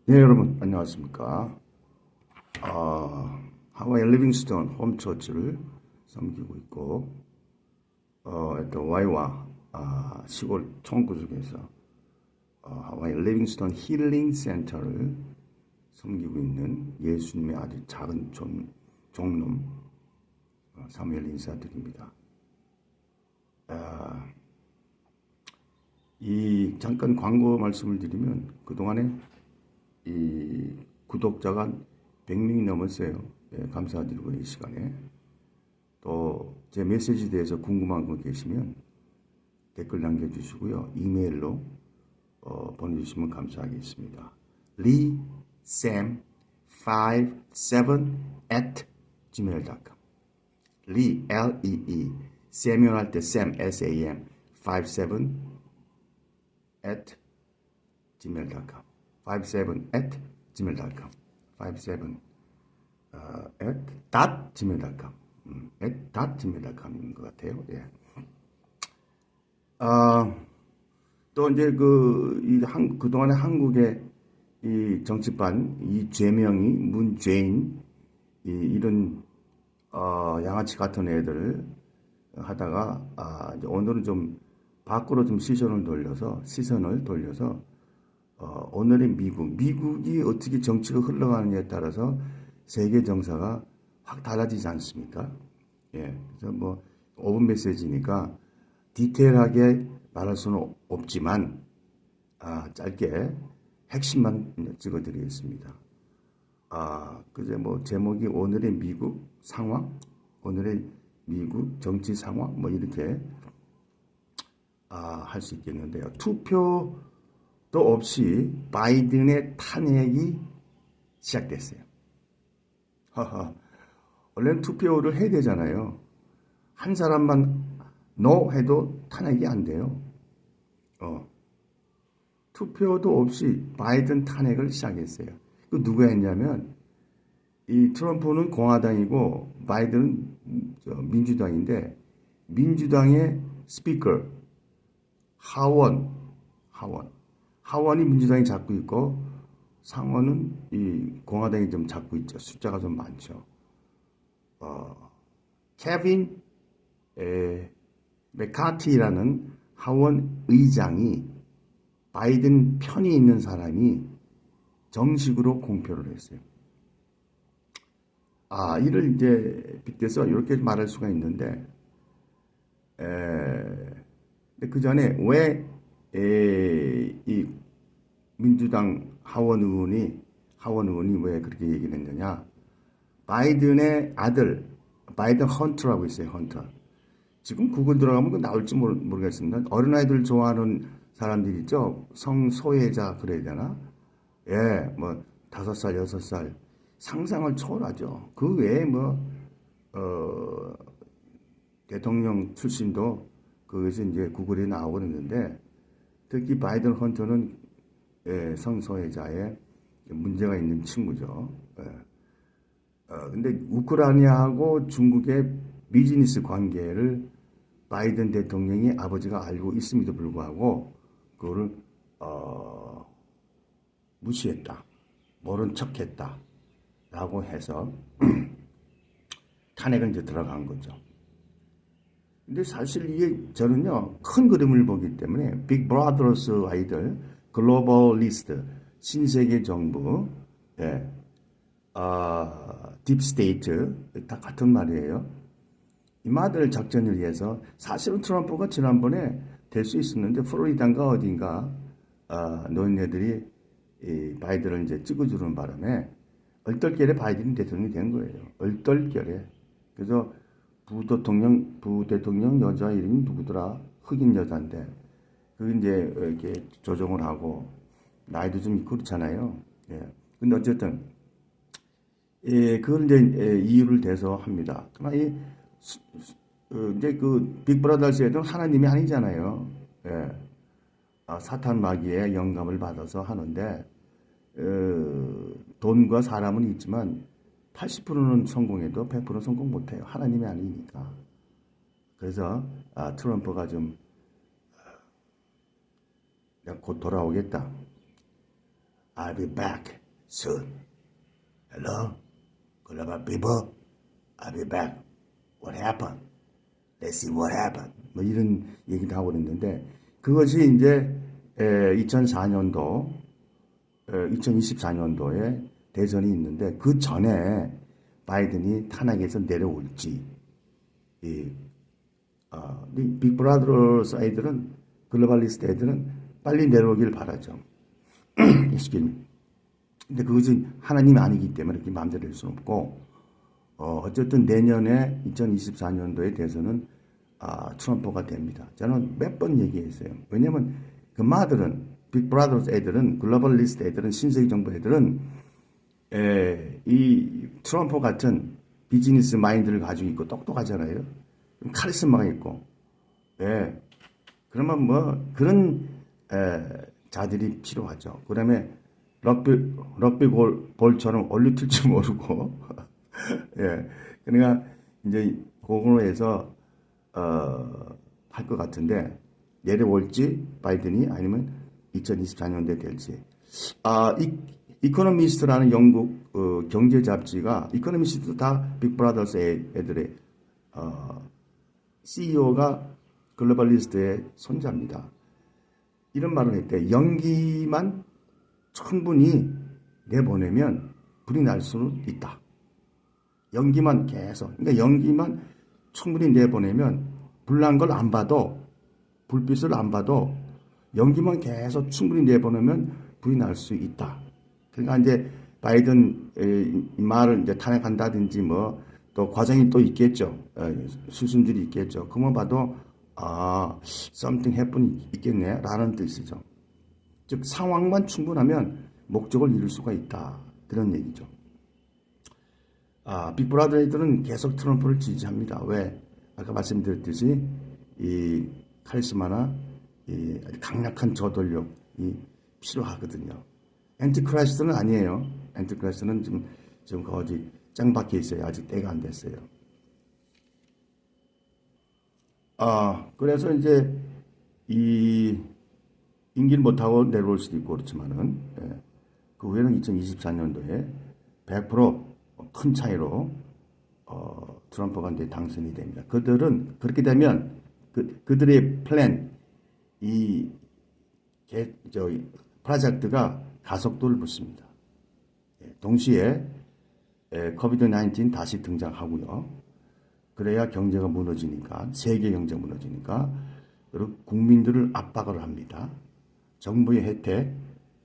네, 여러분, 안녕하십니까. 하와이 리빙스턴 홈처치를 섬기고 있고, 또 와이와 시골 총구 중에서 하와이 리빙스턴 힐링 센터를 섬기고 있는 예수님의 아주 작은 종놈 사무엘 인사드립니다. 이 잠깐 광고 말씀을 드리면 그동안에 이 구독자가 100명이 넘었어요. 예, 감사드리고 이 시간에 또 제 메시지에 대해서 궁금한 거 계시면 댓글 남겨주시고요. 이메일로 보내주시면 감사하겠습니다. leesam57 at gmail.com 리, L-E-E 세미얼 할 때 Sam, S-A-M 57 at gmail.com 57 at gmail.com 57 at gmail.com at gmail.com인 것 같아요. 예. 또 이제 그동안에 한국의 이 정치판 이 죄명이 문죄인 이런 양아치 같은 애들 하다가 이제 오늘은 좀 밖으로 좀 시선을 돌려서 오늘의 미국이 어떻게 정치가 흘러가느냐에 따라서 세계 정사가 확 달라지지 않습니까? 예, 그래서 뭐 5분 메시지니까 디테일하게 말할 수는 없지만 짧게 핵심만 찍어드리겠습니다. 그제 뭐 제목이 오늘의 미국 상황, 오늘의 미국 정치 상황 뭐 이렇게 할 수 있겠는데요. 투표도 없이 바이든의 탄핵이 시작됐어요. 원래는 투표를 해야 되잖아요. 한 사람만 no 해도 탄핵이 안 돼요. 투표도 없이 바이든 탄핵을 시작했어요. 그 누가 했냐면 이 트럼프는 공화당이고 바이든은 민주당인데 민주당의 스피커 하원이 민주당이 잡고 있고 상원은 이 공화당이 좀 잡고 있죠. 숫자가 좀 많죠. 케빈 메카티라는 하원 의장이 바이든 편이 있는 사람이 정식으로 공표를 했어요. 이를 이제 빗대서 이렇게 말할 수가 있는데, 그 전에 왜 이 민주당 하원 의원이 왜 그렇게 얘기를 했느냐? 바이든의 아들, 바이든 헌트라고 있어요, 헌터. 지금 구글 들어가면 그 나올지 모르겠습니다. 어린아이들 좋아하는 사람들 있죠? 성소외자 그래야 되나? 예, 뭐 5살, 6살 상상을 초월하죠. 그 외에 대통령 출신도 그것이 이제 구글에 나오고 있는데 특히 바이든 헌터는 성소외자에 문제가 있는 친구죠. 근데 우크라이나하고 중국의 비즈니스 관계를 바이든 대통령이 아버지가 알고 있음에도 불구하고 그거를 무시했다. 모른 척했다. 라고 해서 탄핵은 이제 들어간 거죠. 근데 사실 이게 저는요, 큰 그림을 보기 때문에 빅 브라더스 아이들, 글로벌리스트, 신세계 정부, 딥스테이트, 다 같은 말이에요. 이 말들 작전을 위해서 사실은 트럼프가 지난번에 될 수 있었는데 플로리다인가 어딘가 노인네들이 이 바이든을 이제 찍어주는 바람에 얼떨결에 바이든이 대통령이 된 거예요. 얼떨결에. 그래서 부대통령 여자 이름이 누구더라? 흑인 여자인데 그 이제 이렇게 조정을 하고 나이도 좀 그렇잖아요. 예. 근데 어쨌든 그걸 이제 이유를 대서 합니다. 그러나 이제 그 빅브라더스에도 하나님이 아니잖아요. 예. 사탄 마귀의 영감을 받아서 하는데 돈과 사람은 있지만 80%는 성공해도 100%는 성공 못해요. 하나님이 아니니까. 그래서 트럼프가 좀 곧 돌아오겠다. I'll be back soon. Hello, global people. I'll be back. What happened? Let's see what happened. 뭐 이런 얘기도 하고 있는데 그것이 이제 2004년도, 2024년도에 대선이 있는데 그 전에 바이든이 탄핵에서 내려올지 빅브라더 사이들은 글로벌리스트 애들은 빨리 내려오길 바라죠. 근데 그것이 하나님이 아니기 때문에 그렇게 마음대로 할 수는 없고 어쨌든 내년에 2024년도의 대선은 트럼프가 됩니다. 저는 몇 번 얘기했어요. 왜냐면 그 마들은 빅브라더 애들은 글로벌리스트 애들은 신세계 정부 애들은 이 트럼프 같은 비즈니스 마인드를 가지고 있고 똑똑하잖아요. 카리스마가 있고, 그러면 뭐 그런 자들이 필요하죠. 그다음에 럭비 볼처럼 얼리 튈줄 모르고, 그러니까 이제 그걸로 해서 할 것 같은데 내려올지 바이든이 아니면 2024년도에 될지. 이코노미스트라는 영국 경제 잡지가 이코노미스트 다 빅브라더스 애들의 CEO가 글로벌리스트의 손자입니다. 이런 말을 했대. 연기만 충분히 내보내면 불이 날 수는 있다. 연기만 계속. 그러니까 연기만 충분히 내보내면 불난 걸 안 봐도 불빛을 안 봐도 연기만 계속 충분히 내보내면 불이 날 수 있다. 그러니까 이제 바이든 말을 이제 탄핵한다든지 뭐 또 과정이 또 있겠죠. 수순들이 있겠죠. 그만 봐도 something happen 있겠네라는 뜻이죠. 즉 상황만 충분하면 목적을 이룰 수가 있다. 그런 얘기죠. 빅브라더들은 계속 트럼프를 지지합니다. 왜? 아까 말씀드렸듯이 이 카리스마나 이 강력한 저돌력이 필요하거든요. 엔티크라이스트는 아니에요. 엔티크라이스트는 지금 거기 짱박혀 있어요. 아직 때가 안 됐어요. 그래서 이제 이 임기를 못하고 내려올 수도 있고 그렇지만은 그 후에는 2024년도에 100% 큰 차이로 트럼프가 이제 당선이 됩니다. 그들은 그렇게 되면 그들의 플랜 프로젝트가 가속도를 붙습니다. 동시에 코비드-19 다시 등장하고요. 그래야 경제가 무너지니까 세계 경제가 무너지니까 그리고 국민들을 압박을 합니다. 정부의 혜택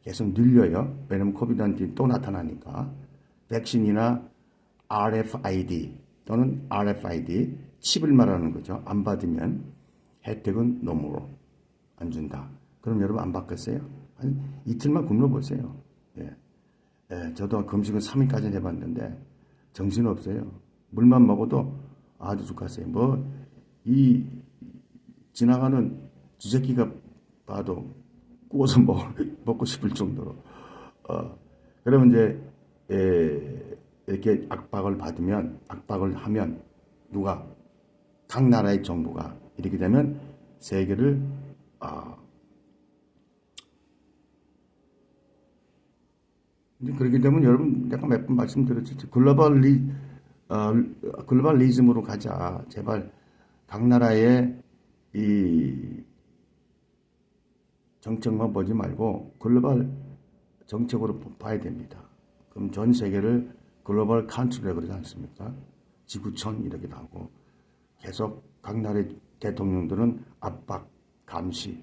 계속 늘려요. 왜냐하면 코비드-19 또 나타나니까 백신이나 RFID 또는 RFID 칩을 말하는 거죠. 안 받으면 혜택은 노무로 안 준다. 그럼 여러분 안 받겠어요? 한 이틀만 굶어보세요. 저도 금식은 3일까지 해봤는데 정신없어요. 물만 먹어도 아주 죽겠어요. 지나가는 쥐새끼가 봐도 구워서 먹고 싶을 정도로. 그러면 이제 이렇게 압박을 하면 누가 각 나라의 정부가 이렇게 되면 세계를 그렇게 되면 여러분 내가 몇 번 말씀드렸죠. 글로벌리즘으로 가자. 제발 각 나라의 이 정책만 보지 말고 글로벌 정책으로 봐야 됩니다. 그럼 전 세계를 글로벌 컨트롤이라고 그러지 않습니까? 지구촌 이렇게 하고 계속 각 나라의 대통령들은 압박, 감시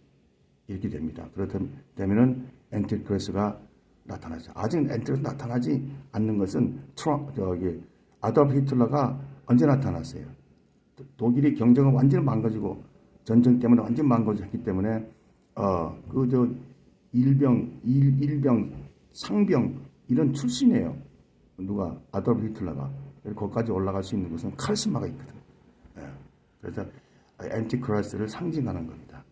이렇게 됩니다. 그렇다면은 엔티크리스가 나타나죠. 아직 엔티크리스 나타나지 않는 것은 아돌프 히틀러가 언제 나타났어요? 독일이 경제가 완전히 망가지고 전쟁 때문에 완전히 망가졌기 때문에 일병, 상병 이런 출신이에요. 누가 아돌프 히틀러가 거기까지 올라갈 수 있는 것은 카리스마가 있거든. 그래서 엔티크리스트를 상징하는 겁니다.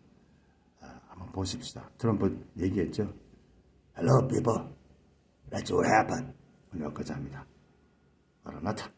한번 보십시다. 트럼프 얘기했죠. Hello people, let's what happened. 여기까지 합니다. 마라나타.